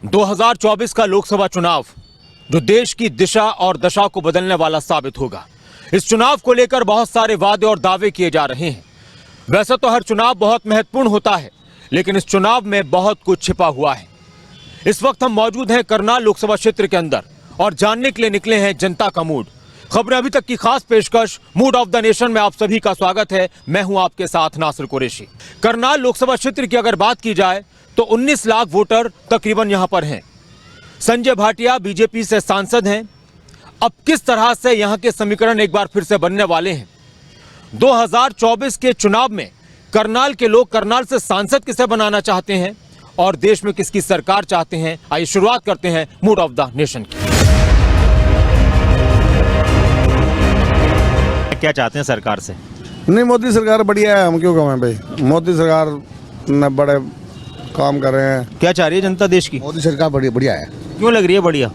2024 का लोकसभा चुनाव जो देश की दिशा और दशा को बदलने वाला साबित होगा। इस चुनाव को लेकर बहुत सारे वादे और दावे किए जा रहे हैं। वैसे तो हर चुनाव बहुत महत्वपूर्ण होता है, लेकिन इस चुनाव में बहुत कुछ छिपा हुआ है। इस वक्त हम मौजूद हैं करनाल लोकसभा क्षेत्र के अंदर और जानने के लिए निकले हैं जनता का मूड। खबरें अभी तक की खास पेशकश मूड ऑफ द नेशन में आप सभी का स्वागत है। मैं हूं आपके साथ नासिर कुरैशी। करनाल लोकसभा क्षेत्र की अगर बात की जाए तो 19 लाख वोटर तकरीबन यहां पर हैं। संजय भाटिया बीजेपी से सांसद हैं। अब किस तरह से यहां के समीकरण एक बार फिर से बनने वाले हैं? 2024 के चुनाव में करनाल के लोग करनाल से सांसद किसे बनाना चाहते हैं और देश में किसकी सरकार चाहते हैं? आइए शुरुआत करते हैं मूड ऑफ द नेशन की। क्या चाहते हैं सरकार से? नहीं, मोदी सरकार बढ़िया है, हम क्यों कहें भाई। मोदी सरकार ने बड़े काम कर रहे हैं। क्या चाह रही है जनता देश की? मोदी सरकार बढ़िया है। क्यों लग रही है बढ़िया?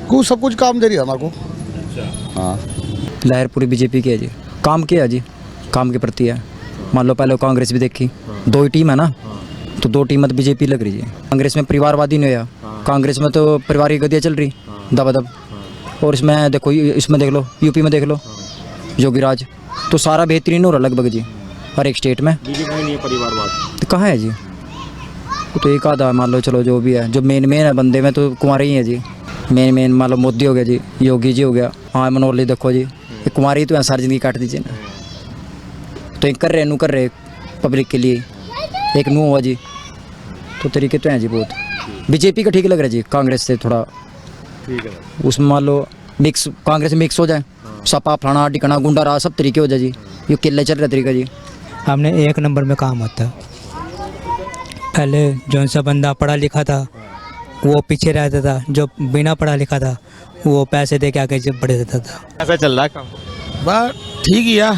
कुछ सब कुछ काम दे रही है हमारे को। हाँ, लहर पूरी बीजेपी की है जी। काम किया जी, काम के प्रति है। मान लो पहले कांग्रेस भी देखी, दो ही टीम है ना, तो दो टीम तो बीजेपी लग रही है। कांग्रेस में परिवारवादी नहीं हुआ, कांग्रेस में तो परिवार की गतियाँ चल रही दबादब। और इसमें देखो, इसमें देख लो, यूपी में देख लो योगी राज, तो सारा बेहतरीन हो रहा लगभग जी हर एक स्टेट में। बीजेपी में नहीं है परिवारवाद तो कहाँ है जी? वो तो एक आधा मान लो, चलो जो भी है, जो मेन है बंदे में तो कुमारी ही है जी। मेन मान लो मोदी हो गया जी, योगी जी हो गया, हाँ मनोहर देखो जी, ये कुमारी तो है, सारी जिंदगी काट दीजिए ना। तो एक कर रहे पब्लिक के लिए, एक नू हुआ जी, तो तरीके तो हैं जी बहुत। बीजेपी का ठीक लग रहा है जी, कांग्रेस से थोड़ा ठीक है। उसमें मान लो मिक्स, कांग्रेस में मिक्स हो जाए, सपा फलाना टिकना गुंडा राज सब तरीके हो जाए जी। ये किले चल रहा तरीका जी। हमने एक नंबर में काम होता है। पहले जो सा बंदा पढ़ा लिखा था वो पीछे रहता था, जो बिना पढ़ा लिखा था वो पैसे दे के आगे बढ़ जाता था। ऐसा चल रहा है काम? बस ठीक ही है,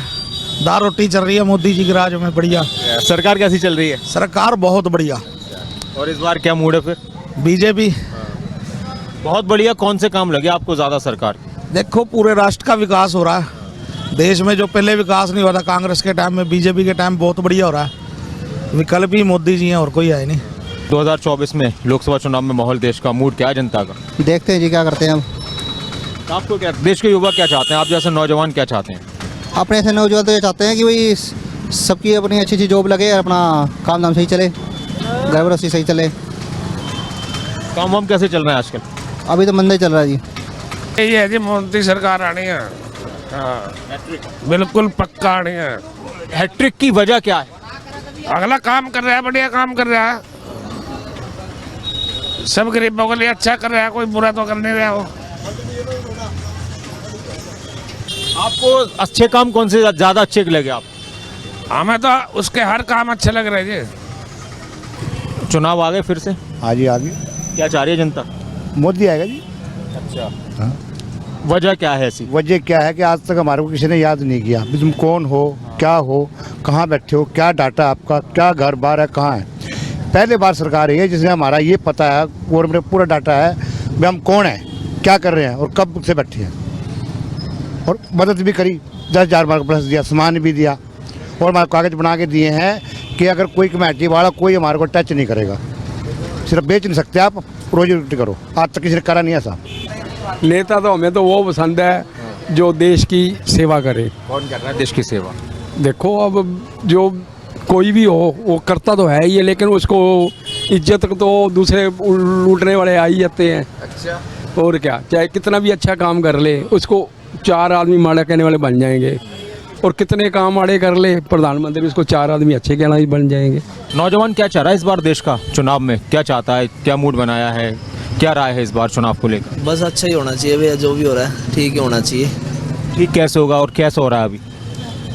दाल रोटी चल रही है मोदी जी के राज में, बढ़िया। सरकार कैसी चल रही है? सरकार बहुत बढ़िया। और इस बार क्या मूड है फिर? बीजेपी बहुत बढ़िया। कौन से काम लगे आपको ज्यादा सरकार? देखो, पूरे राष्ट्र का विकास हो रहा है। देश में जो पहले विकास नहीं हुआ था कांग्रेस के टाइम में, बीजेपी के टाइम बहुत बढ़िया हो रहा है। विकल्प ही मोदी जी हैं, और कोई है नहीं। 2024 में लोकसभा चुनाव में माहौल देश का, मूड क्या है जनता का? देखते हैं जी क्या करते हैं हम। आपको क्या, देश के युवा क्या चाहते हैं? आप जैसे नौजवान क्या चाहते हैं? अपने ऐसे नौजवान तो ये चाहते हैं कि भाई सबकी अपनी अच्छी जॉब लगे, अपना काम धाम सही चले, घर गृहस्थी सही चले। काम वाम कैसे चल रहे हैं आजकल? अभी तो मंदा ही चल रहा है जी। यही है जी, मोदी सरकार आनी है। हाँ, बिल्कुल पक्का आनी है। हैट्रिक की वजह क्या है? अगला काम कर रहा है, बढ़िया काम कर रहा है, सब गरीबों के लिए अच्छा कर रहा है, कोई बुरा तो कर नहीं रहा हो। आपको अच्छे काम कौन से ज्यादा अच्छे लगे? आप? हमें तो उसके हर काम अच्छे लग रहे हैं जी। चुनाव आ गए फिर से? हाँ जी, आगे क्या चाह रही है जनता? मोदी आएगा जी। अच्छा, हाँ। वजह क्या है ऐसी? वजह क्या है कि आज तक हमारे को किसी ने याद नहीं किया भी तुम कौन हो, क्या हो, कहाँ बैठे हो, क्या डाटा आपका, क्या घर बार है, कहाँ है। पहले बार सरकार है जिसने हमारा ये पता है और मेरा पूरा डाटा है भी हम कौन हैं, क्या कर रहे हैं और कब से बैठे हैं। और मदद भी करी, 10,000 मार्क प्लस दिया, सामान भी दिया, और हमारे कागज बना के दिए हैं कि अगर कोई कमेटी वाला कोई हमारे को टच नहीं करेगा। सिर्फ बेच नहीं सकते आप, रोजी रोटी करो। आज तक किसी ने करा नहीं ऐसा। नेता तो हमें तो वो पसंद है जो देश की सेवा करे। कौन कर रहा है देश की सेवा? देखो, अब जो कोई भी हो वो करता तो है ही है, लेकिन उसको इज्जत तो दूसरे लूटने वाले आ ही जाते हैं। अच्छा। और क्या, चाहे कितना भी अच्छा काम कर ले उसको 4 आदमी माड़ा कहने वाले बन जाएंगे, और कितने काम आड़े कर ले प्रधानमंत्री उसको 4 आदमी अच्छे कहना ही बन जाएंगे। नौजवान क्या चाह रहा है इस बार देश का चुनाव में? क्या चाहता है? क्या मूड बनाया है? क्या राय है इस बार चुनाव को लेकर? बस अच्छा ही होना चाहिए भैया, जो भी हो रहा है ठीक ही होना चाहिए। ठीक कैसे होगा और कैसे हो रहा है अभी?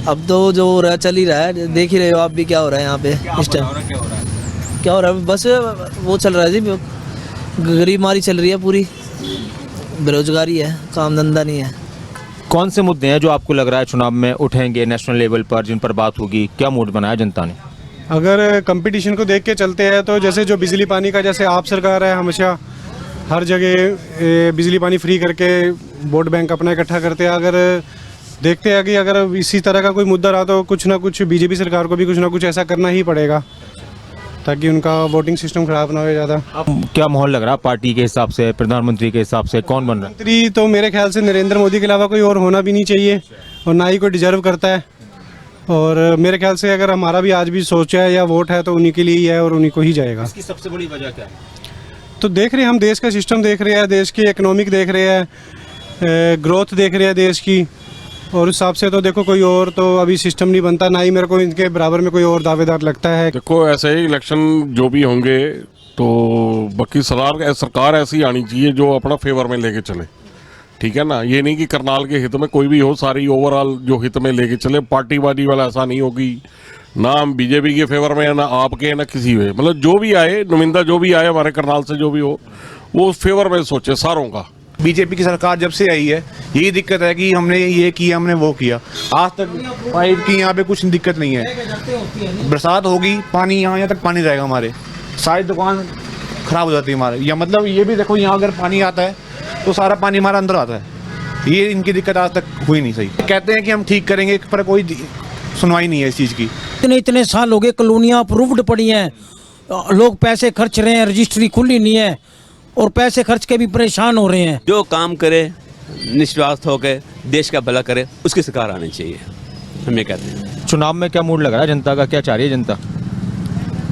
अब तो जो हो रहा है चल ही रहा है, देख ही रहे हो आप भी क्या हो रहा है यहाँ पे इस टाइम। क्या हो रहा है? बस वो चल रहा है जी, गरीबमारी चल रही है पूरी, बेरोजगारी है, काम धंधा नहीं है। कौन से मुद्दे हैं जो आपको लग रहा है चुनाव में उठेंगे नेशनल लेवल पर, जिन पर बात होगी? क्या मूड बनाया जनता ने? अगर कंपटीशन को देख के चलते हैं तो जैसे जो बिजली पानी का, जैसे आप सरकार है हमेशा हर जगह बिजली पानी फ्री करके वोट बैंक अपना इकट्ठा करते हैं। अगर देखते हैं कि अगर इसी तरह का कोई मुद्दा रहा तो कुछ ना कुछ बीजेपी सरकार को भी कुछ ना कुछ ऐसा करना ही पड़ेगा। ताकि उनका वोटिंग सिस्टम ख़राब ना हो ज़्यादा। अब क्या माहौल लग रहा है पार्टी के हिसाब से, प्रधानमंत्री के हिसाब से कौन बन रहा है? मंत्री तो मेरे ख्याल से नरेंद्र मोदी के अलावा कोई और होना भी नहीं चाहिए और ना ही कोई डिजर्व करता है। और मेरे ख्याल से अगर हमारा भी आज भी सोच है या वोट है तो उन्हीं के लिए ही है और उन्हीं को ही जाएगा। इसकी सबसे बड़ी वजह क्या है? तो देख रहे हैं हम, देश का सिस्टम देख रहे हैं, देश की इकोनॉमिक देख रहे हैं, ग्रोथ देख रहे हैं देश की, और उस हिसाब से तो देखो कोई और तो अभी सिस्टम नहीं बनता, ना ही मेरे को इनके बराबर में कोई और दावेदार लगता है। देखो ऐसे ही इलेक्शन जो भी होंगे तो बाकी सरकार ऐसी आनी चाहिए जो अपना फेवर में लेके चले, ठीक है ना। ये नहीं कि करनाल के हित में कोई भी हो, सारी ओवरऑल जो हित में लेके चले। पार्टीवादी वाला ऐसा नहीं होगी, ना हम बीजेपी के फेवर में है, ना आपके, ना किसी में, मतलब जो भी आए, नुमाइंदा जो भी आए हमारे करनाल से जो भी हो, वो फेवर में सोचे सारों का। बीजेपी की सरकार जब से आई है यही दिक्कत है कि हमने ये किया, हमने वो किया, आज तक पाइप की यहाँ पे कुछ दिक्कत नहीं है। बरसात होगी, पानी यहाँ तक पानी रहेगा, हमारे सारी दुकान खराब हो जाती है हमारे। या मतलब ये भी देखो, यहाँ अगर पानी आता है तो सारा पानी हमारा अंदर आता है। ये इनकी दिक्कत आज तक हुई नहीं सही। कहते हैं कि हम ठीक करेंगे, पर कोई सुनवाई नहीं है इस चीज़ की। इतने साल हो गए, कॉलोनियाँ अप्रूव्ड पड़ी हैं, लोग पैसे खर्च रहे हैं, रजिस्ट्री खुली नहीं है और पैसे खर्च के भी परेशान हो रहे हैं। जो काम करे निस्वार्थ होकर देश का भला करे, उसकी सरकार आनी चाहिए, हम ये कहते हैं। चुनाव में क्या मूड लग रहा है जनता का? क्या चाह रही है जनता?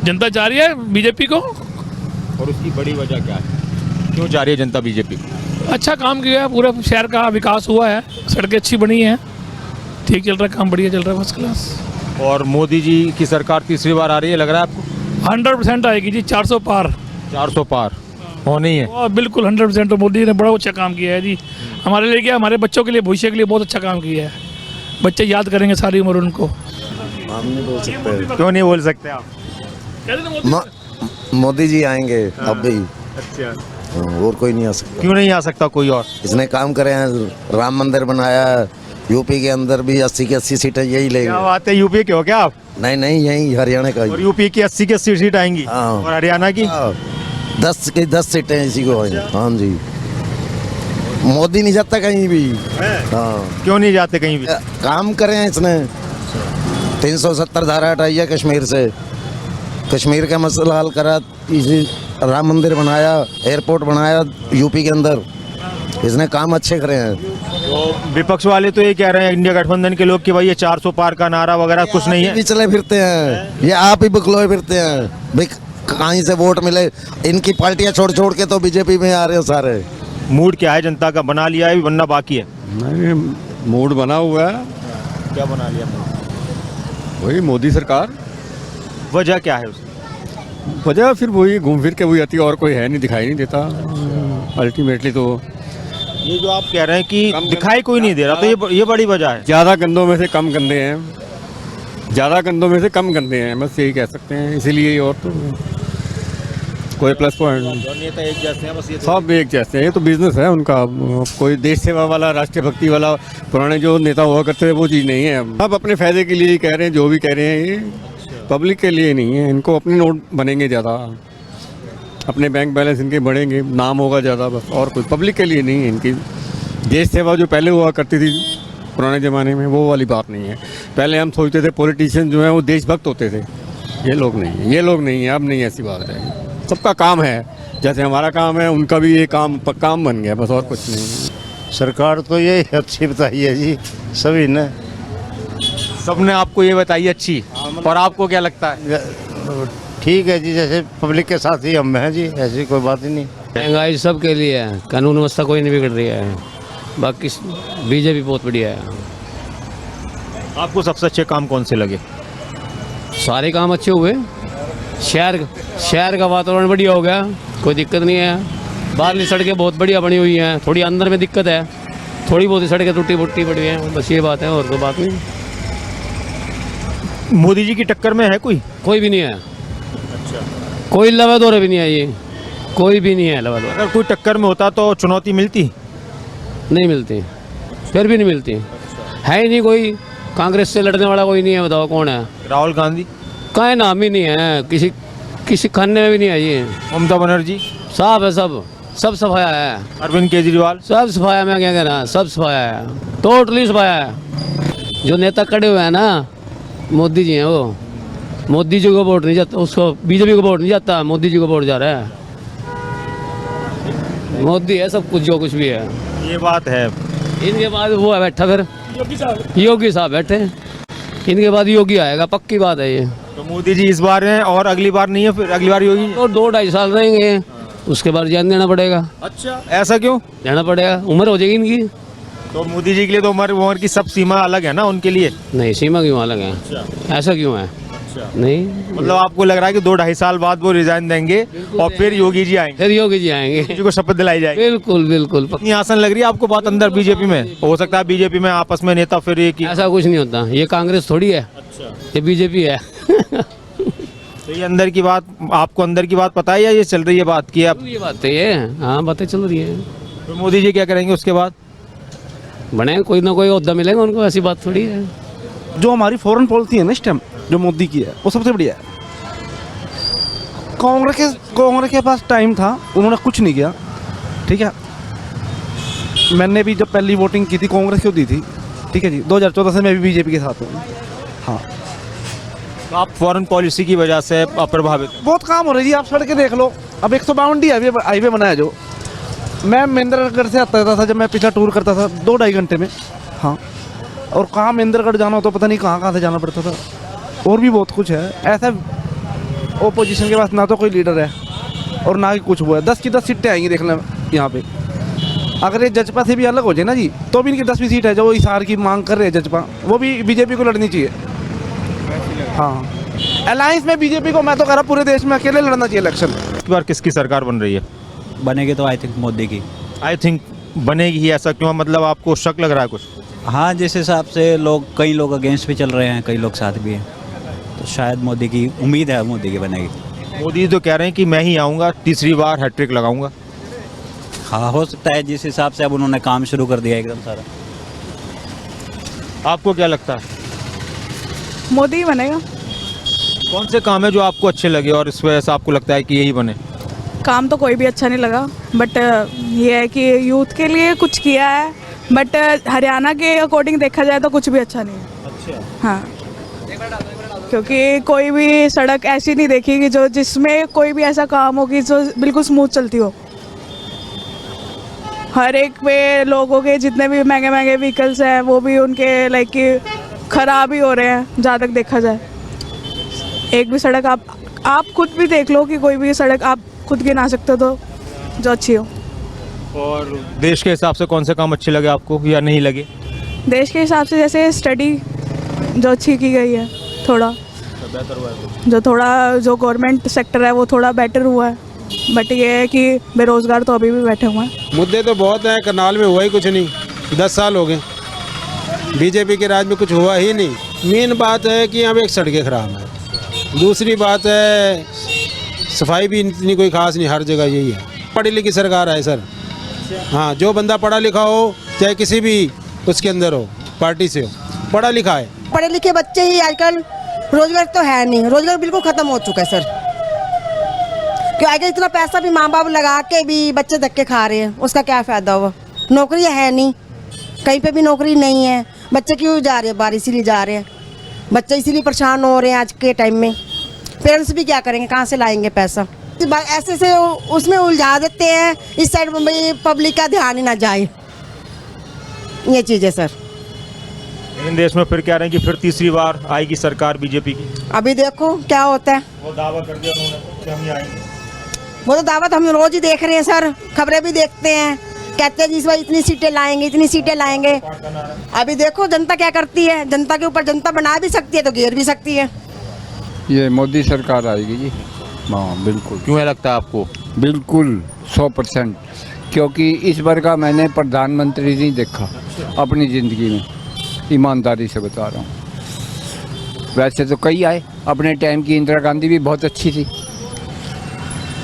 जनता चाह रही है बीजेपी को। और उसकी बड़ी वजह क्या है, क्यों चाह रही है जनता बीजेपी को? अच्छा काम किया है, पूरा शहर का विकास हुआ है, सड़कें अच्छी बनी हैं, ठीक चल रहा है, काम बढ़िया चल रहा है, फर्स्ट क्लास। और मोदी जी की सरकार तीसरी बार आ रही है, लग रहा है आपको? 100% आएगी जी, 400 पार। 400 पार होनी है। और बिल्कुल 100%। तो मोदी ने बड़ा अच्छा काम किया है जी, हमारे लिए क्या, हमारे बच्चों के लिए, भविष्य के लिए बहुत अच्छा काम किया है। बच्चे याद करेंगे सारी उम्र उनको। हम नहीं बोल सकते। क्यों नहीं बोल सकते आप? मोदी जी आएंगे अब भी। अच्छा, और कोई नहीं आ सकता। क्यों नहीं आ सकता कोई और? इसने काम करे हैं, राम मंदिर बनाया, यूपी के अंदर भी 80 की 80 सीटें यही लेंगे। क्या बात है, यूपी के हो क्या आप? नहीं नहीं, यही हरियाणा का। और यूपी की 80 की 80 सीट आएंगी? हाँ। और हरियाणा की 10 की 10 सीटें इसी को आएंगी। हाँ जी, मोदी नहीं जाता कहीं भी। हाँ। क्यों नहीं जाते कहीं भी? काम करे हैं इसने, 370 धारा हटाई है कश्मीर से, कश्मीर का मसला हल करा, इसी राम मंदिर बनाया, एयरपोर्ट बनाया यूपी के अंदर, इसने काम अच्छे करे हैं। तो विपक्ष वाले तो ये कह रहे हैं, इंडिया गठबंधन के लोग, कि भाई ये 400 पार का नारा वगैरह कुछ नहीं है। चले फिरते हैं, ये आप ही बकलोए फिरते हैं भाई, कहीं से वोट मिले। इनकी पार्टियां छोड़ छोड़ के तो बीजेपी में आ रहे हैं सारे। मूड क्या है जनता का? बना लिया है, बनना बाकी है? नहीं, मूड बना हुआ है। क्या बना लिया? वही मोदी सरकार। वजह क्या है उसकी? वजह फिर वही घूम फिर के वही आती है, और कोई है नहीं, दिखाई नहीं देता अल्टीमेटली। तो ये जो आप कह रहे हैं कि दिखाई कोई नहीं दे रहा, तो ये बड़ी वजह है। ज़्यादा गंदों में से कम गंदे हैं, ज़्यादा गंदों में से कम गंदे हैं, बस यही कह सकते हैं। इसीलिए और तो कोई प्लस पॉइंट नहीं। नेता एक जैसे हैं, बस ये सब एक जैसे हैं, ये तो बिजनेस है उनका। कोई देश सेवा वाला, राष्ट्रीय भक्ति वाला पुराने जो नेता हुआ करते थे वो चीज़ नहीं है। अब अपने फायदे के लिए ही कह रहे हैं, जो भी कह रहे हैं, ये पब्लिक के लिए नहीं है। इनको अपने नोट बनेंगे ज़्यादा, अपने बैंक बैलेंस इनके बढ़ेंगे, नाम होगा ज़्यादा, बस। और कोई पब्लिक के लिए नहीं है। इनकी देश सेवा जो पहले हुआ करती थी पुराने ज़माने में, वो वाली बात नहीं है। पहले हम सोचते थे पॉलिटिशियन जो हैं वो देशभक्त होते थे, ये लोग नहीं है, ये लोग नहीं है। अब नहीं ऐसी बात है, सबका काम है, जैसे हमारा काम है उनका भी ये काम काम बन गया, बस और कुछ नहीं। सरकार तो ये अच्छी बताई है जी सभी ने, सबने आपको ये बताई अच्छी, और आपको क्या लगता है? ठीक है जी, जैसे पब्लिक के साथ ही हम हैं जी, ऐसी कोई बात ही नहीं। महंगाई सबके लिए है, कानून व्यवस्था कोई नहीं बिगड़ रही है, बाकी बीजेपी बहुत बढ़िया है। आपको सबसे अच्छे काम कौन से लगे? सारे काम अच्छे हुए, शहर का वातावरण बढ़िया हो गया, कोई दिक्कत नहीं है। बाहरली सड़कें बहुत बढ़िया बनी हुई हैं, थोड़ी अंदर में दिक्कत है, थोड़ी बहुत सड़कें टूटी फुटी पड़ी हैं, बस ये बात है, और कोई बात नहीं। मोदी जी की टक्कर में है कोई? कोई भी नहीं है। अच्छा, कोई लवा दौरे भी नहीं है, ये कोई भी नहीं है लवा दौरे। अगर कोई टक्कर में होता तो चुनौती मिलती? नहीं मिलती, फिर भी नहीं मिलती, है ही नहीं कोई। कांग्रेस से लड़ने वाला कोई नहीं है, बताओ कौन है? राहुल गांधी का नाम ही नहीं है, किसी खाने में भी नहीं है ये। ममता बनर्जी साफ है, सब सफाया है। अरविंद केजरीवाल सब सफाया, मैं क्या कहना, सब सफाया है, टोटली सफाया है। जो नेता खड़े हुए हैं ना, मोदी जी हैं वो, मोदी जी को वोट नहीं जाता, उसको बीजेपी को वोट नहीं जाता, मोदी जी को वोट जा रहा है। मोदी है सब कुछ, जो कुछ भी है। ये बात है। इनके बाद वो है बैठा, फिर योगी साहब बैठे, इनके बाद योगी आएगा, पक्की बात है ये। तो मोदी जी इस बार हैं और अगली बार नहीं है, फिर अगली बार योगी। तो 2-2.5 साल रहेंगे, उसके बाद जान देना पड़ेगा। अच्छा, ऐसा क्यों? जाना पड़ेगा, उम्र हो जाएगी इनकी। तो मोदी जी के लिए तो उम्र की सब सीमा अलग है ना उनके लिए। नहीं, सीमा क्यों अलग है? ऐसा क्यों है? नहीं, मतलब आपको लग रहा है कि 2-2.5 साल बाद वो रिजाइन देंगे और फिर योगी जी आएंगे, फिर योगी जी आएंगे, किसी को शपथ दिलाई जाएगी। बिल्कुल बिल्कुल। इतनी आसान लग रही है आपको बात अंदर बीजेपी में? हो सकता है बीजेपी में आपस में नेता फिर एक ही। ऐसा कुछ नहीं होता, ये कांग्रेस थोड़ी है। अच्छा, ये बीजेपी है। तो ये अंदर की बात, आपको अंदर की बात पता है या ये चल रही है बात की? आप ये बात है, ये हाँ बातें चल रही है। तो मोदी जी क्या करेंगे उसके बाद? बने कोई ना कोई ओहदा मिलेगा उनको, ऐसी बात थोड़ी है। जो हमारी फॉरेन पॉलिसी है ना इस टाइम, जो मोदी की है, वो सबसे बढ़िया है। कांग्रेस के पास टाइम था, उन्होंने कुछ नहीं किया। ठीक है, मैंने भी जब पहली वोटिंग की थी कांग्रेस को दी थी। ठीक है जी, 2014 से मैं भी बीजेपी के साथ हूँ। हाँ, तो आप फॉरेन पॉलिसी की वजह से प्रभावित? बहुत काम हो रही है जी, आप सड़कें देख लो। अब 152 हाईवे बनाया जो, मैं महेंद्रगढ़ से आता था, जब मैं पिछला टूर करता था 2-2.5 घंटे में। हाँ, और कहाँ महेंद्रगढ़ जाना हो तो पता नहीं कहाँ से जाना पड़ता था। और भी बहुत कुछ है ऐसा। ओपोजिशन के पास ना तो कोई लीडर है और ना ही कुछ हुआ है। 10 की 10 सीटें आएंगी देखना यहाँ पे। अगर ये जजपा से भी अलग हो जाए ना जी, तो भी इनकी 10वीं सीट है जो हिसार की मांग कर रहे हैं जजपा, वो भी बीजेपी को लड़नी चाहिए। हाँ, अलायंस में बीजेपी को, मैं तो कह रहा पूरे देश में अकेले लड़ना चाहिए इलेक्शन। इस बार किसकी सरकार बन रही है? बनेगी तो आई थिंक मोदी की। आई थिंक बनेगी ही, ऐसा क्यों? मतलब आपको शक लग रहा है कुछ? हाँ, जिस हिसाब से कई लोग अगेंस्ट भी चल रहे हैं, कई लोग साथ भी हैं, तो शायद मोदी की उम्मीद है, मोदी की बनेगी। मोदी तो कह रहे हैं कि मैं ही आऊँगा, तीसरी बार हैट्रिक लगाऊंगा। हाँ, हो सकता है, जिस हिसाब से अब उन्होंने काम शुरू कर दिया एकदम सारा। आपको क्या लगता है? मोदी ही बनेगा। कौन से काम है जो आपको अच्छे लगे और इस वजह से आपको लगता है कि यही बने? काम तो कोई भी अच्छा नहीं लगा, बट ये है कि यूथ के लिए कुछ किया है, बट हरियाणा के अकॉर्डिंग देखा जाए तो कुछ भी अच्छा नहीं है। अच्छा। हाँ, क्योंकि कोई भी सड़क ऐसी नहीं देखी कि जो जिसमें कोई भी ऐसा काम हो कि जो बिल्कुल स्मूथ चलती हो। हर एक पे लोगों के जितने भी महंगे महंगे व्हीकल्स हैं वो भी उनके लाइक कि ख़राब ही हो रहे हैं जहाँ तक देखा जाए। एक भी सड़क आप खुद भी देख लो कि कोई भी सड़क आप खुद गिना सकते हो तो जो अच्छी हो। और देश के हिसाब से कौन से काम अच्छे लगे आपको या नहीं लगे? देश के हिसाब से जैसे स्टडी जो अच्छी की गई है, थोड़ा बेहतर हुआ है। जो गवर्नमेंट सेक्टर है वो थोड़ा बेटर हुआ है, बट ये है कि बेरोजगार तो अभी भी बैठे हुए हैं। मुद्दे तो बहुत हैं, करनाल में हुआ ही कुछ नहीं, 10 साल हो गए बीजेपी के राज में कुछ हुआ ही नहीं। मेन बात है कि यहाँ पे एक सड़कें खराब है, दूसरी बात है सफाई भी इतनी कोई खास नहीं, हर जगह यही है। पढ़ी लिखी सरकार है सर। हाँ, जो बंदा पढ़ा लिखा हो, चाहे किसी भी उसके अंदर हो, पार्टी से हो, पढ़ा लिखा है। पढ़े लिखे बच्चे ही आजकल, रोजगार तो है नहीं, रोजगार बिल्कुल खत्म हो चुका है सर। क्यों आगे इतना पैसा भी माँ बाप लगा के भी बच्चे धक्के खा रहे हैं, उसका क्या फ़ायदा हुआ? नौकरी है नहीं, कहीं पे भी नौकरी नहीं है। बच्चे क्यों जा रहे हैं बाहर? इसीलिए जा रहे हैं बच्चे, इसीलिए परेशान हो रहे हैं आज के टाइम में। पेरेंट्स भी क्या करेंगे, कहाँ से लाएंगे पैसा? ऐसे से उसमें उलझा देते हैं, इस साइड में पब्लिक का ध्यान ही ना जाए, ये चीज़ है सर। लेकिन देश में फिर कह रहे हैं कि फिर तीसरी बार आएगी सरकार बीजेपी की। अभी देखो क्या होता है। वो दावा कर दिया उन्होंने कि हम ही आएंगे। वो तो दावत हम रोज ही देख रहे हैं सर, खबरें भी देखते हैं, कहते हैं जी इस बार इतनी सीटें लाएंगे, इतनी सीटें लाएंगे। अभी देखो जनता क्या करती है, जनता के ऊपर जनता बना भी सकती है तो गिर भी सकती है। ये मोदी सरकार आएगी जी। हाँ बिल्कुल। क्यों है लगता है आपको? बिल्कुल 100%, क्योंकि इस बार का मैंने प्रधानमंत्री नहीं देखा अपनी ज़िंदगी में, ईमानदारी से बता रहा हूँ। वैसे तो कई आए, अपने टाइम की इंदिरा गांधी भी बहुत अच्छी थी,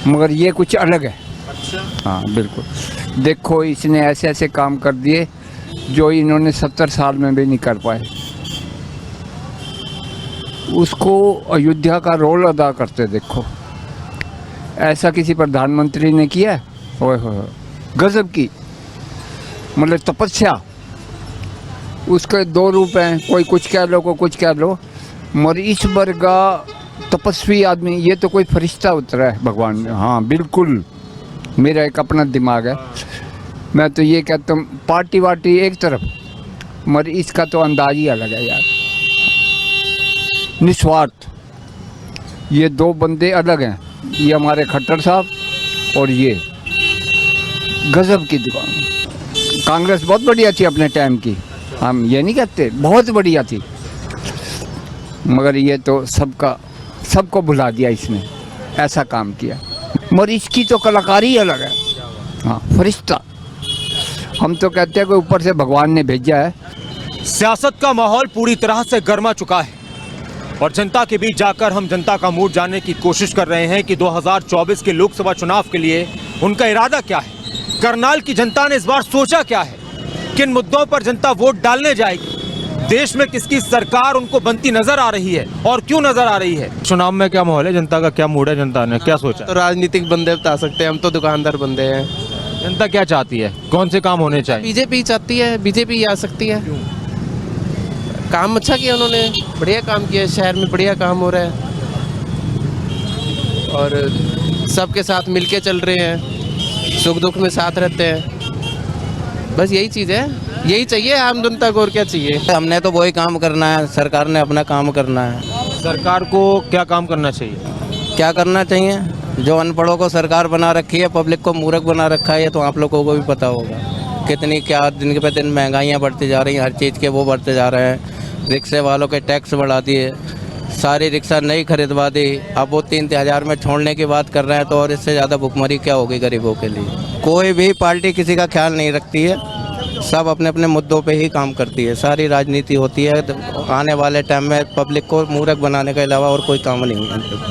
मगर ये कुछ अलग है। अच्छा। हाँ बिल्कुल। देखो इसने ऐसे ऐसे काम कर दिए जो इन्होंने 70 साल में भी नहीं कर पाए। उसको अयोध्या का रोल अदा करते देखो, ऐसा किसी प्रधानमंत्री ने किया है? ओए हो, गजब की मतलब तपस्या। उसके 2 रूप हैं, कोई कुछ कह लो, कोई कुछ कह लो, मगर इस बार का तपस्वी आदमी, ये तो कोई फरिश्ता उतरा है भगवान में। हाँ बिल्कुल, मेरा एक अपना दिमाग है। मैं तो ये कहता हूँ पार्टी वार्टी एक तरफ, मगर इसका तो अंदाज ही अलग है यार। निस्वार्थ, ये दो बंदे अलग हैं, ये हमारे खट्टर साहब और ये गजब की दुकान। कांग्रेस बहुत बढ़िया थी अपने टाइम की, हम ये नहीं कहते, बहुत बढ़िया थी, मगर ये तो सबको भुला दिया इसने, ऐसा काम किया। मगर इसकी तो कलाकारी अलग है। हाँ फरिश्ता, हम तो कहते हैं कि ऊपर से भगवान ने भेजा है। सियासत का माहौल पूरी तरह से गर्मा चुका है और जनता के बीच जाकर हम जनता का मूड जानने की कोशिश कर रहे हैं कि 2024 के लोकसभा चुनाव के लिए उनका इरादा क्या है। करनाल की जनता ने इस बार सोचा क्या है, किन मुद्दों पर जनता वोट डालने जाएगी, देश में किसकी सरकार उनको बनती नजर आ रही है और क्यों नजर आ रही है। चुनाव में क्या माहौल है, जनता का क्या मूड है, जनता ने क्या सोचा? तो राजनीतिक बंदे बता सकते हैं, हम तो दुकानदार बंदे हैं। जनता क्या चाहती है, कौन से काम होने चाहिए? बीजेपी चाहती है, बीजेपी आ सकती है। काम अच्छा किया उन्होंने, बढ़िया काम किया, शहर में बढ़िया काम हो रहा है और सबके साथ मिलके चल रहे हैं, सुख दुख में साथ रहते हैं। बस यही चीज़ है, यही चाहिए आम जनता को, और क्या चाहिए। हमने तो वही काम करना है, सरकार ने अपना काम करना है। सरकार को क्या काम करना चाहिए? क्या करना चाहिए? जो अनपढ़ों को सरकार बना रखी है, पब्लिक को मूर्ख बना रखा है, ये तो आप लोगों को भी पता होगा। कितनी क्या दिन पे दिन महंगाइयाँ बढ़ती जा रही हैं, हर चीज़ के वो बढ़ते जा रहे हैं। रिक्शे वालों के टैक्स बढ़ा दिए, सारी रिक्शा नहीं खरीदवा दी, अब वो 3 हज़ार में छोड़ने की बात कर रहे हैं, तो और इससे ज़्यादा भुखमरी क्या होगी गरीबों के लिए। कोई भी पार्टी किसी का ख्याल नहीं रखती है, सब अपने अपने मुद्दों पे ही काम करती है, सारी राजनीति होती है। तो आने वाले टाइम में पब्लिक को मूर्ख बनाने के अलावा और कोई काम नहीं है।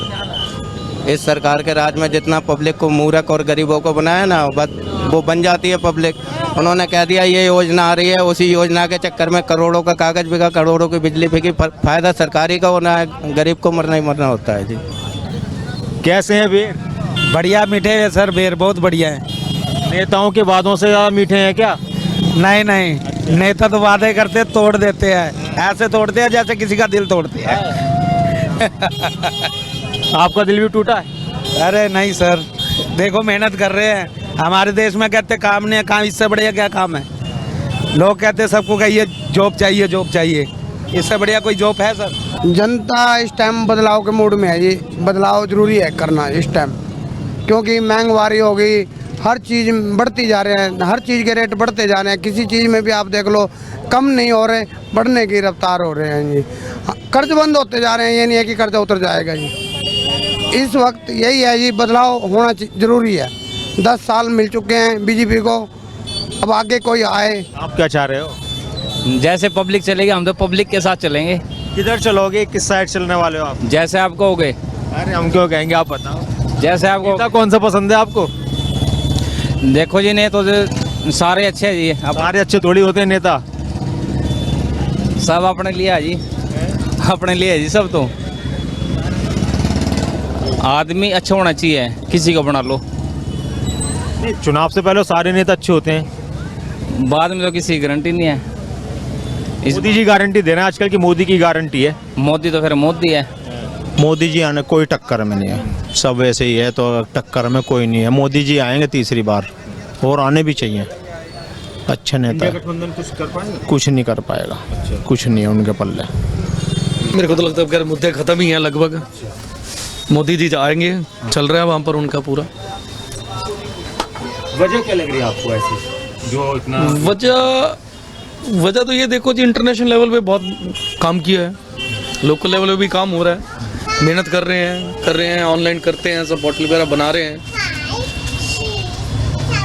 इस सरकार के राज में जितना पब्लिक को मूर्ख और गरीबों को बनाया ना, वो बन जाती है पब्लिक। उन्होंने कह दिया ये योजना आ रही है, उसी योजना के चक्कर में करोड़ों का कागज बिका, करोड़ों की बिजली बिकी, फायदा सरकारी का होना है, गरीब को मरना ही मरना होता है। जी कैसे हैं बेर? बढ़िया मीठे हैं सर, बेर बहुत बढ़िया है। नेताओं के वादों से ज़्यादा मीठे हैं क्या? नहीं नहीं, नेता तो वादे करते तोड़ देते हैं, ऐसे तोड़ते हैं जैसे किसी का दिल तोड़ते हैं। आपका दिल भी टूटा है? अरे नहीं सर, देखो मेहनत कर रहे हैं। हमारे देश में कहते काम नहीं है, काम इससे बढ़िया क्या काम है? लोग कहते सबको कहिए जॉब चाहिए, जॉब चाहिए, इससे बढ़िया कोई जॉब है सर? जनता इस टाइम बदलाव के मूड में है जी, बदलाव जरूरी है करना इस टाइम, क्योंकि महंगाई हो गई, हर चीज़ बढ़ती जा रहे हैं, हर चीज़ के रेट बढ़ते जा रहे हैं। किसी चीज़ में भी आप देख लो, कम नहीं हो रहे, बढ़ने की रफ्तार हो रहे हैं जी। कर्ज बंद होते जा रहे हैं, ये नहीं है कि कर्जा उतर जाएगा जी। इस वक्त यही है जी, बदलाव होना जरूरी है। 10 साल मिल चुके हैं बीजेपी को, अब आगे कोई आए। आप क्या चाह रहे हो? जैसे पब्लिक चलेगी हम तो पब्लिक के साथ चलेंगे। किधर चलोगे, किस साइड चलने वाले हो आप? जैसे आप कहोगे। अरे हम क्यों कहेंगे, आप बताओ। जैसे आपको नेता कौन सा पसंद है आपको? देखो जी, नहीं तो सारे अच्छे हैं जी। सारे अच्छे थोड़ी होते हैं नेता, सब अपने लिए है जी, अपने लिए है जी सब। तो आदमी अच्छा होना चाहिए, किसी को बना लो। नहीं, चुनाव से पहले सारे नेता अच्छे होते हैं, बाद में तो किसी की गारंटी नहीं है। मोदी जी गारंटी दे रहे हैं आजकल की, मोदी की गारंटी है। मोदी तो फिर मोदी है। मोदी जी आने कोई टक्कर में नहीं है, सब वैसे ही है, तो टक्कर में कोई नहीं है। मोदी जी आएंगे तीसरी बार, और आने भी चाहिए। अच्छे नेता, गठबंधन कुछ कर पाएंगे? कुछ नहीं कर पाएगा, कुछ नहीं है उनके पल्ले। मेरे को तो लगता है कि मुद्दे खत्म ही हैं लगभग। मोदी जी आएंगे, चल रहा है वहाँ पर उनका पूरा। वजह क्या लग रही है आपको ऐसी, जो इतना? वजह तो ये देखो जी, इंटरनेशनल लेवल पे बहुत काम किया है, लोकल लेवल पे भी काम हो रहा है, मेहनत कर रहे हैं, ऑनलाइन करते हैं, सब पोर्टल वगैरह बना रहे हैं,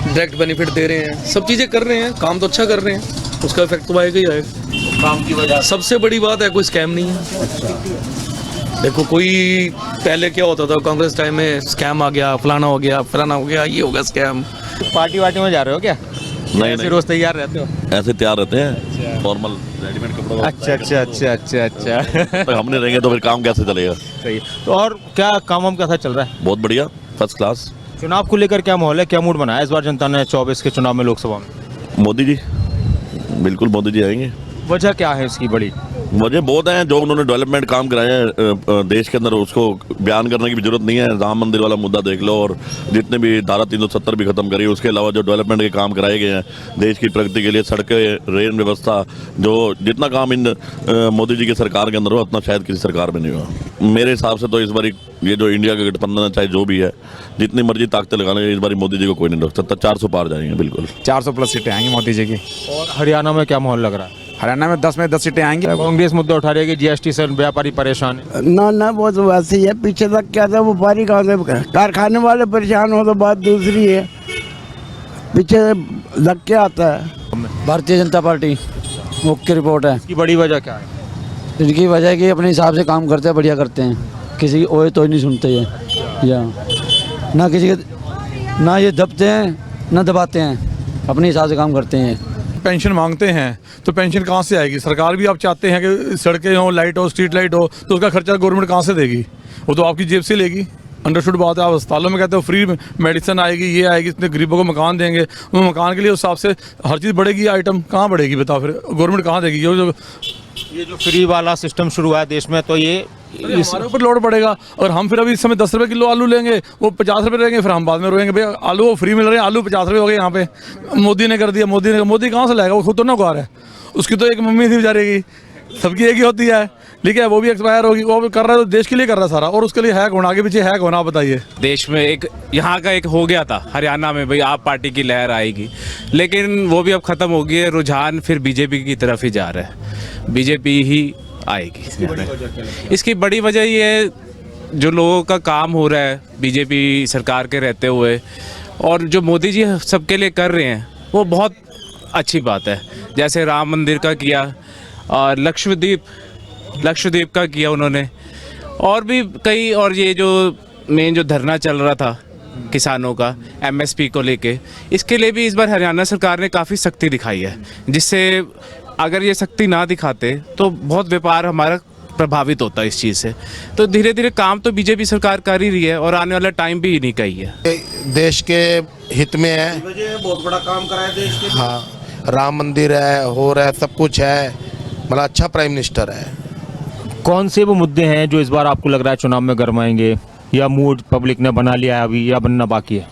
डायरेक्ट बेनिफिट दे रहे हैं, सब चीज़ें कर रहे हैं, काम तो अच्छा कर रहे हैं, उसका इफेक्ट तो आएगा ही आएगा। काम की वजह सबसे बड़ी बात है, कोई स्कैम नहीं है। देखो कोई पहले क्या होता था, कांग्रेस टाइम में स्कैम आ गया, फलाना हो गया, ये हो गया स्कैम। पार्टी वार्टी में जा रहे हो क्या? नहीं, रोज तैयार रहते हो? ऐसे तैयार रहते हैं, फॉर्मल रेडीमेड कपड़ा। अच्छा। तो हम नहीं रहेंगे तो फिर काम कैसे चलेगा? सही। तो और क्या काम कैसा चल रहा है? बहुत बढ़िया, फर्स्ट क्लास। चुनाव को लेकर क्या माहौल है, क्या मूड बनाया इस बार जनता ने 24 के चुनाव में, लोकसभा में? मोदी जी, बिल्कुल मोदी जी आएंगे। वजह क्या है इसकी बड़ी? वजह बहुत हैं जो उन्होंने डेवलपमेंट काम कराए हैं देश के अंदर, उसको बयान करने की भी जरूरत नहीं है। राम मंदिर वाला मुद्दा देख लो, और जितने भी धारा 370 भी खत्म करी, उसके अलावा जो डेवलपमेंट के काम कराए गए हैं देश की प्रगति के लिए, सड़कें, रेल व्यवस्था, जो जितना काम इन मोदी जी की सरकार के अंदर हो उतना शायद किसी सरकार में नहीं हुआ। मेरे हिसाब से तो इस बार ये जो इंडिया का गठबंधन है, चाहे जो भी है, जितनी मर्जी ताकतें लगाने, इस बार मोदी जी को कोई नहीं रोक सकता। 400 पार जाएंगे बिल्कुल, 400 प्लस सीटें आएंगी मोदी जी की। और हरियाणा में क्या माहौल लग रहा है? हरियाणा में 10 सीटें आएंगी। कांग्रेस मुद्दा उठा रही है कि जीएसटी से व्यापारी परेशान है। ना वो तो वैसे ही है, पीछे तक क्या था, व्यापारी कहाँ से, कारखाने वाले परेशान हो तो बात दूसरी है, पीछे लग के आता है। भारतीय जनता पार्टी मुख्य रिपोर्ट है। इसकी बड़ी वजह क्या है? इनकी वजह है कि अपने हिसाब से काम करते हैं, बढ़िया करते हैं, किसी की ओए तो नहीं सुनते ये, या ना किसी के, ना ये दबते हैं ना दबाते हैं, अपने हिसाब से काम करते हैं। पेंशन मांगते हैं तो पेंशन कहाँ से आएगी? सरकार भी आप चाहते हैं कि सड़कें हो, लाइट हो, स्ट्रीट लाइट हो, तो उसका खर्चा गवर्नमेंट कहाँ से देगी? वो तो आपकी जेब से लेगी। अंडरस्टूड बात है। आप अस्पतालों में कहते हो फ्री मेडिसिन आएगी, ये आएगी, इतने गरीबों को मकान देंगे, वो मकान के लिए उस हिसाब से हर चीज़ बढ़ेगी, आइटम कहाँ बढ़ेगी बताओ? फिर गवर्नमेंट कहाँ देगी? ये जो फ्री वाला सिस्टम शुरू हुआ है देश में, तो ये हमारे ऊपर लोड पड़ेगा। और हम फिर अभी इस समय 10 रुपये किलो आलू लेंगे, वो 50 रुपये रहेंगे, फिर हम बाद में रोएंगे भैया आलू वो फ्री मिल रहे हैं, आलू 50 रुपये हो गए यहाँ पे, मोदी ने कर दिया। मोदी कहाँ से लाएगा? वो खुद तो ना उगा रहा है, उसकी तो एक मम्मी थी बेचारे की, सबकी एक ही होती है, लेकिन वो भी एक्सपायर होगी, वो भी कर रहा है तो देश के लिए कर रहा है सारा, और उसके लिए है कौन? आगे पीछे है कौन? आप बताइए। देश में एक यहाँ का एक हो गया था, हरियाणा में भाई आप पार्टी की लहर आएगी, लेकिन वो भी अब ख़त्म हो गई है। रुझान फिर बीजेपी की तरफ ही जा रहा है, बीजेपी ही आएगी। इसकी बड़ी वजह ये है जो लोगों का काम हो रहा है बीजेपी सरकार के रहते हुए, और जो मोदी जी सबके लिए कर रहे हैं वो बहुत अच्छी बात है। जैसे राम मंदिर का किया, और लक्षद्वीप का किया उन्होंने, और भी कई, और ये जो मेन जो धरना चल रहा था किसानों का एमएसपी को लेके, इसके लिए भी इस बार हरियाणा सरकार ने काफ़ी सख्ती दिखाई है, जिससे अगर ये सख्ती ना दिखाते तो बहुत व्यापार हमारा प्रभावित होता है इस चीज़ से। तो धीरे धीरे काम तो बीजेपी सरकार कर ही रही है, और आने वाला टाइम भी इन्हीं का ही है। देश के हित में है, बहुत बड़ा काम करा है देश के। हाँ, राम मंदिर है, हो रहा है, सब कुछ है, मतलब अच्छा प्राइम मिनिस्टर है। कौन से वो मुद्दे हैं जो इस बार आपको लग रहा है चुनाव में गरमाएंगे, या मूड पब्लिक ने बना लिया है अभी, या बनना बाकी है?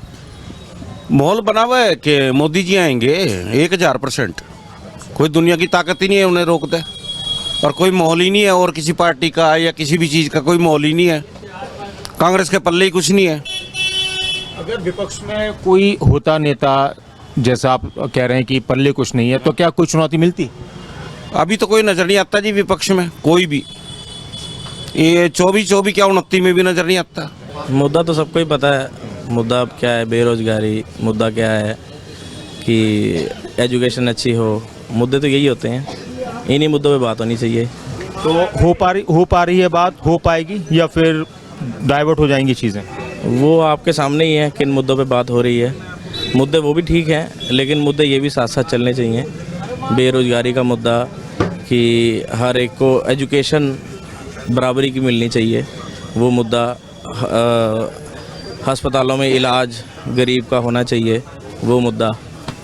माहौल बना हुआ है कि मोदी जी आएंगे 1000%। कोई दुनिया की ताकत ही नहीं है उन्हें रोक दे, और कोई माहौल ही नहीं है, और किसी पार्टी का या किसी भी चीज़ का कोई माहौल ही नहीं है। कांग्रेस के पल्ले ही कुछ नहीं है। अगर विपक्ष में कोई होता नेता, जैसा आप कह रहे हैं कि पल्ले कुछ नहीं है, तो क्या कोई चुनौती मिलती? अभी तो कोई नज़र नहीं आता जी विपक्ष में, कोई भी। ये 24 क्या 29 में भी नज़र नहीं आता। मुद्दा तो सबको ही पता है, मुद्दा अब क्या है, बेरोजगारी, मुद्दा क्या है कि एजुकेशन अच्छी हो, मुद्दे तो यही होते हैं, इन्हीं मुद्दों पे बात होनी चाहिए। तो हो पा रही है बात, हो पाएगी, या फिर डाइवर्ट हो जाएंगी चीज़ें? वो आपके सामने ही है किन मुद्दों पे बात हो रही है। मुद्दे वो भी ठीक हैं, लेकिन मुद्दे ये भी साथ साथ चलने चाहिए। बेरोजगारी का मुद्दा कि हर एक को एजुकेशन बराबरी की मिलनी चाहिए, वो मुद्दा, अस्पतालों में इलाज गरीब का होना चाहिए, वो मुद्दा,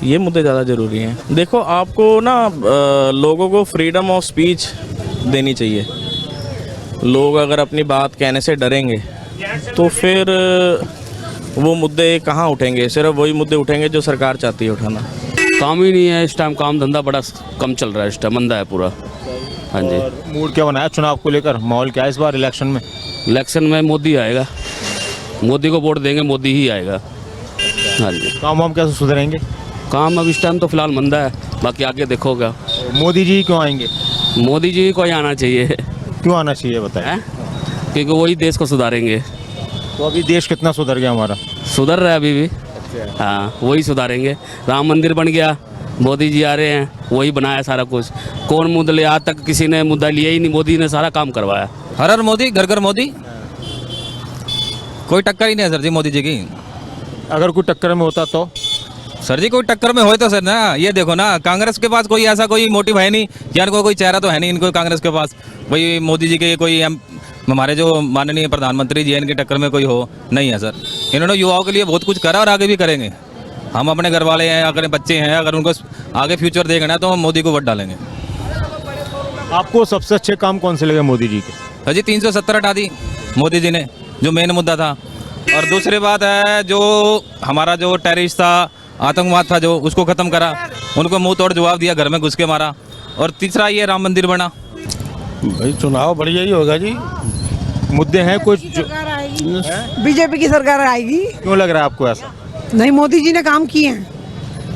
ये मुद्दे ज़्यादा ज़रूरी हैं। देखो आपको ना लोगों को फ्रीडम ऑफ स्पीच देनी चाहिए। लोग अगर अपनी बात कहने से डरेंगे तो फिर वो मुद्दे कहाँ उठेंगे? सिर्फ वही मुद्दे उठेंगे जो सरकार चाहती है उठाना। काम ही नहीं है इस टाइम, काम धंधा बड़ा कम चल रहा है इस टाइम, मंदा है पूरा। हाँ जी। मूड क्या बनाया चुनाव को लेकर, माहौल क्या है इस बार इलेक्शन में? इलेक्शन में मोदी आएगा, मोदी को वोट देंगे, मोदी ही आएगा। हाँ जी। काम वाम कैसे सुधरेंगे? काम अब इस टाइम तो फिलहाल मंदा है, बाकी आगे देखोगा। मोदी जी क्यों आएंगे? मोदी जी को ही आना चाहिए। क्यों आना चाहिए बताएं? क्योंकि वही देश को सुधारेंगे। तो अभी देश कितना सुधर गया हमारा? सुधर रहा है अभी भी। हाँ, वही सुधारेंगे। राम मंदिर बन गया, मोदी जी आ रहे हैं, वही बनाया सारा कुछ। कौन मुद्दा ले, आज तक किसी ने मुद्दा लिया ही नहीं, मोदी ने सारा काम करवाया। हर हर मोदी, घर घर मोदी, कोई टक्कर ही नहीं है सर जी मोदी जी की। अगर कोई टक्कर में होता तो? सर जी कोई टक्कर में हो तो सर ना, ये देखो ना, कांग्रेस के पास कोई ऐसा कोई मोटिव है नहीं, या इनको कोई चेहरा तो है नहीं इनको कांग्रेस के पास। भाई मोदी जी के कोई हमारे जो माननीय प्रधानमंत्री जी हैं, इनके टक्कर में कोई हो नहीं है सर। इन्होंने युवाओं के लिए बहुत कुछ करा और आगे भी करेंगे। हम अपने घर वाले हैं, अगर बच्चे हैं, अगर उनको आगे फ्यूचर देखना है तो हम मोदी को वोट डालेंगे। आपको सबसे अच्छे काम कौन से लगे मोदी जी के? तो जी 370 हटा दी मोदी जी ने, जो मेन मुद्दा था। और दूसरी बात है, जो हमारा जो टेररिस्ट था, आतंकवाद था, जो उसको ख़त्म करा, उनको मुंह तोड़ जवाब दिया, घर में घुस के मारा। और तीसरा ये राम मंदिर बना। भाई चुनाव बढ़िया ही होगा जी। मुद्दे हैं कुछ बीजेपी की सरकार आएगी। क्यों लग रहा है आपको ऐसा? नहीं, मोदी जी ने काम किए हैं,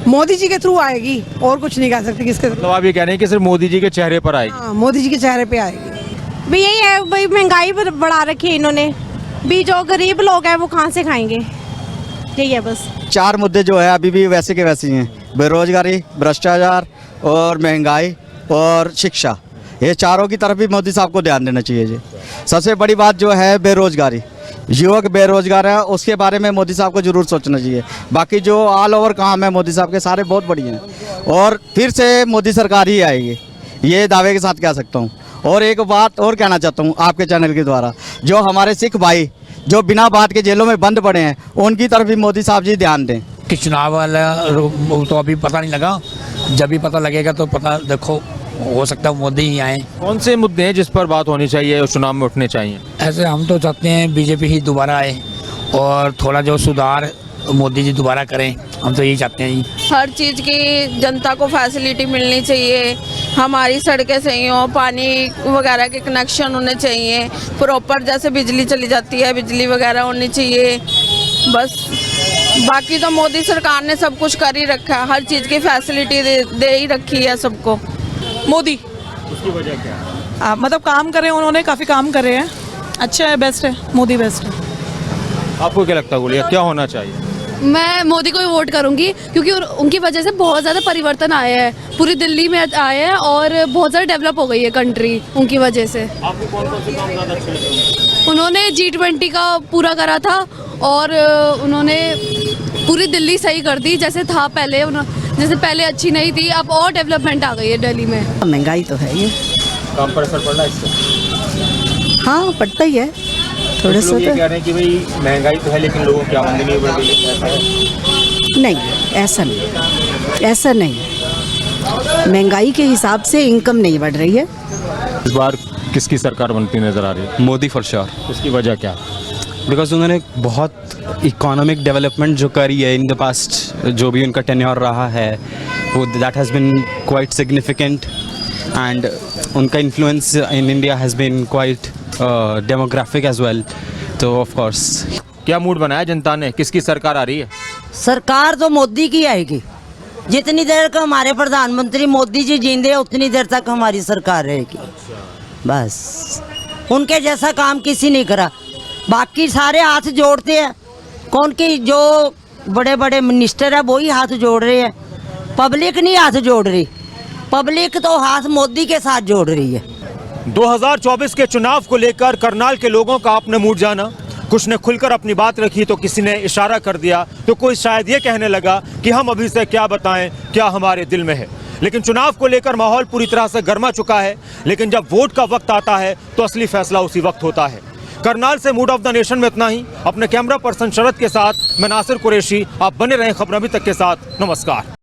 मोदी जी के थ्रू आएगी, और कुछ नहीं कह सकते किसके थ्रू। मतलब आप ये कह रहे हैं कि सिर्फ मोदी जी के चेहरे पर आएगी? हाँ, मोदी जी के चेहरे पे आएगी। भी यही है भाई, महंगाई बढ़ा रखी है इन्होंने भी, जो गरीब लोग हैं वो कहाँ से खाएंगे, यही है बस। 4 मुद्दे जो है अभी भी वैसे के वैसे ही हैं, बेरोजगारी, भ्रष्टाचार और महंगाई और शिक्षा। ये चारों की तरफ भी मोदी साहब को ध्यान देना चाहिए जी। सबसे बड़ी बात जो है बेरोजगारी, युवक बेरोजगार है, उसके बारे में मोदी साहब को जरूर सोचना चाहिए। बाकी जो ऑल ओवर काम है मोदी साहब के सारे बहुत बढ़िया हैं, और फिर से मोदी सरकार ही आएगी, ये दावे के साथ कह सकता हूँ। और एक बात और कहना चाहता हूँ आपके चैनल के द्वारा, जो हमारे सिख भाई जो बिना बात के जेलों में बंद पड़े हैं, उनकी तरफ भी मोदी साहब जी ध्यान दें। कि चुनाव वाला तो अभी पता नहीं लगा, जब भी पता लगेगा तो पता, देखो हो सकता है मोदी ही आए। कौन से मुद्दे हैं जिस पर बात होनी चाहिए और चुनाव में उठने चाहिए? ऐसे हम तो चाहते हैं बीजेपी ही दोबारा आए, और थोड़ा जो सुधार मोदी जी दोबारा करें, हम तो यही चाहते हैं जी। हर चीज़ की जनता को फैसिलिटी मिलनी चाहिए, हमारी सड़कें सही हो, पानी वगैरह के कनेक्शन होने चाहिए प्रॉपर, जैसे बिजली चली जाती है बिजली वगैरह होनी चाहिए बस। बाकी तो मोदी सरकार ने सब कुछ कर ही रखा है, हर चीज़ की फैसिलिटी दे ही रखी है सबको। मोदी, उसकी वजह क्या है? मतलब काम करे उन्होंने, काफ़ी काम करे हैं, अच्छा है, बेस्ट है, मोदी बेस्ट है। आपको क्या लगता है गुड़िया, क्या होना चाहिए? मैं मोदी को ही वोट करूंगी, क्योंकि उनकी वजह से बहुत ज़्यादा परिवर्तन आया है, पूरी दिल्ली में आए हैं, और बहुत ज़्यादा डेवलप हो गई है कंट्री उनकी वजह से। आपको कौन-कौन से काम ज़्यादा अच्छे लगे? उन्होंने G20 का पूरा करा था, और उन्होंने पूरी दिल्ली सही कर दी, जैसे था पहले, जैसे पहले अच्छी नहीं थी, अब और डेवलपमेंट आ गई है दिल्ली में। महंगाई तो है ये, काम पर असर पड़ रहा है इससे? हाँ पड़ता ही है थोड़े से। ये कह रहे हैं कि भाई महंगाई तो है लेकिन लोगों की आमदनी नहीं बढ़ रही है, ऐसा है? नहीं, ऐसा नहीं, ऐसा नहीं, महंगाई के हिसाब से इनकम नहीं बढ़ रही है। इस बार किसकी सरकार बनती नजर आ रही है? Modi for sure. उसकी वजह क्या? बिकॉज उन्होंने बहुत इकोनॉमिक डेवलपमेंट जो करी है इन द पास्ट, जो भी उनका टेन्योर रहा है वो that has been quite significant, and उनका influence in India has been quite demographic as well. तो ऑफ कोर्स क्या मूड बनाया जनता ने, किसकी सरकार आ रही है? सरकार तो मोदी की आएगी, जितनी देर का हमारे प्रधानमंत्री मोदी जी जींदे हैं उतनी देर तक हमारी सरकार रहेगी बस। उनके जैसा काम किसी नहीं करा, बाकी सारे हाथ जोड़ते हैं, कौन की जो बड़े बड़े मिनिस्टर है वही हाथ जोड़ रहे हैं, पब्लिक नहीं हाथ जोड़ रही, पब्लिक तो हाथ मोदी के साथ जोड़ रही है। 2024 के चुनाव को लेकर करनाल के लोगों का आपने मूड जाना, कुछ ने खुलकर अपनी बात रखी तो किसी ने इशारा कर दिया, तो कोई शायद ये कहने लगा कि हम अभी से क्या बताएं, क्या हमारे दिल में है। लेकिन चुनाव को लेकर माहौल पूरी तरह से गर्मा चुका है, लेकिन जब वोट का वक्त आता है तो असली फैसला उसी वक्त होता है। करनाल से मूड ऑफ द नेशन में इतना ही। अपने कैमरा पर्सन शरद के साथ मैं नासिर कुरैशी, आप बने रहें खबर अभी तक के साथ। नमस्कार।